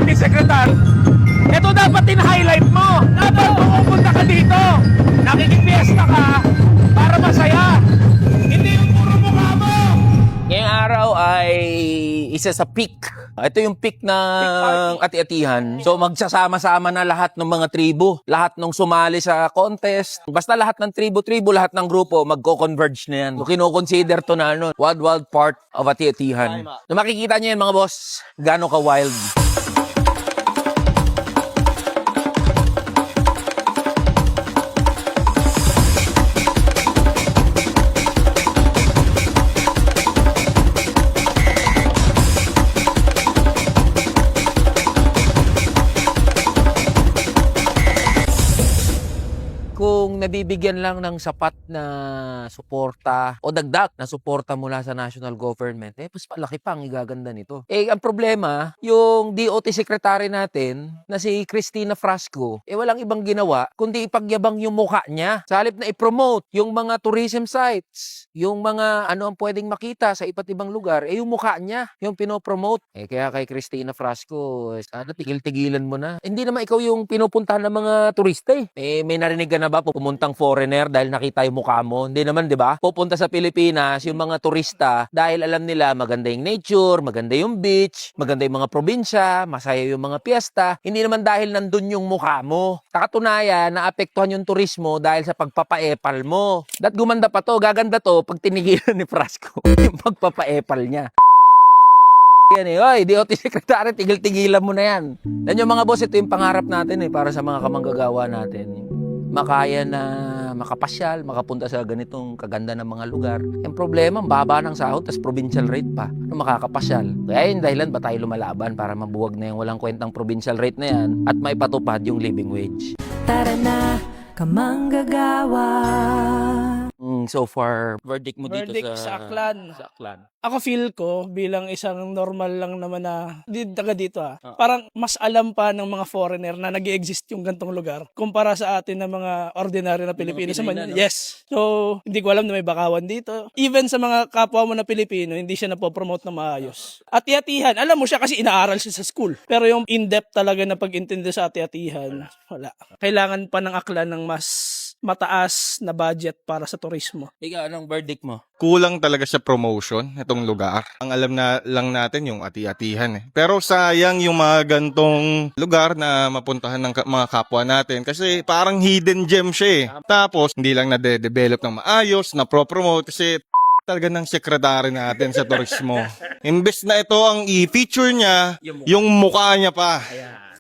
DOT Secretary. Ito dapat in-highlight mo. Dapat pupunta ka dito. Nakikipiesta ka para masaya. Hindi yung puro mukha mo. Ngayong araw ay isa sa peak. Ito yung peak ng ati-atihan. So magsasama-sama na lahat ng mga tribo. Lahat ng sumali sa contest. Basta lahat ng tribo-tribo, lahat ng grupo, magko-converge na yan. So kino-consider to na ano, wild part of ati-atihan. So makikita nyo yan mga boss, gaano ka-wild. Kung nabibigyan lang ng sapat na suporta o dagdag na suporta mula sa national government, mas palaki pang igaganda nito. Ang problema, yung DOT secretary natin na si Cristina Frasco, walang ibang ginawa kundi ipagyabang yung mukha niya. Sa halip na i-promote yung mga tourism sites, yung mga ano ang pwedeng makita sa iba't ibang lugar, yung mukha niya, yung pinopromote. Kaya kay Cristina Frasco, sana tigil-tigilan mo na. Hindi naman ikaw yung pinupuntahan ng mga turista may narinig ka na ba pumuntang foreigner dahil nakita yung mukha mo? Hindi naman, di ba? Pupunta sa Pilipinas yung mga turista dahil alam nila maganda yung nature, maganda yung beach, maganda yung mga probinsya, masaya yung mga piyesta. Hindi naman dahil nandun yung mukha mo. Sa katunayan, naapektuhan yung turismo dahil sa pagpapa-epal mo. Dat gumanda pa to, gaganda to pag tinigilan ni Frasco yung pagpapa-epal niya. Yan oy, DOT Secretary, tigil-tigilan mo na yan. Dan yung mga boss, ito yung pangarap natin para sa mga kamanggagawa natin. Makaya na makapasyal, makapunta sa ganitong kaganda ng mga lugar. Yung problema, baba ng sahod, tas provincial rate pa. Ano makakapasyal? Kaya yung dahilan ba tayo lumalaban para mabuwag na yung walang kwentang provincial rate na yan at maipatupad yung living wage. Tara na, kamanggagawa. So far, verdict mo dito sa Aklan. Sa Aklan. Ako feel ko bilang isang normal lang naman na taga dito parang mas alam pa ng mga foreigner na nag-exist yung gantong lugar kumpara sa atin na mga ordinary na Pilipino. Pinoy na, no? Yes. So, hindi ko alam na may bakawan dito. Even sa mga kapwa mo na Pilipino, hindi siya napopromote na maayos. Ati-atihan, alam mo siya kasi inaaral siya sa school. Pero yung in-depth talaga na pag-intindi sa ati-atihan, wala. Kailangan pa ng Aklan ng mas mataas na budget para sa turismo. Ikaw, anong verdict mo? Kulang talaga sa promotion itong lugar. Ang alam na lang natin yung ati-atihan Pero sayang yung mga gantong lugar na mapuntahan ng mga kapwa natin kasi parang hidden gem siya Tapos hindi lang na-develop ng maayos, na pro-promote kasi talaga ng sekretary natin sa turismo. Imbes na ito ang i-feature niya, yung mukha niya pa.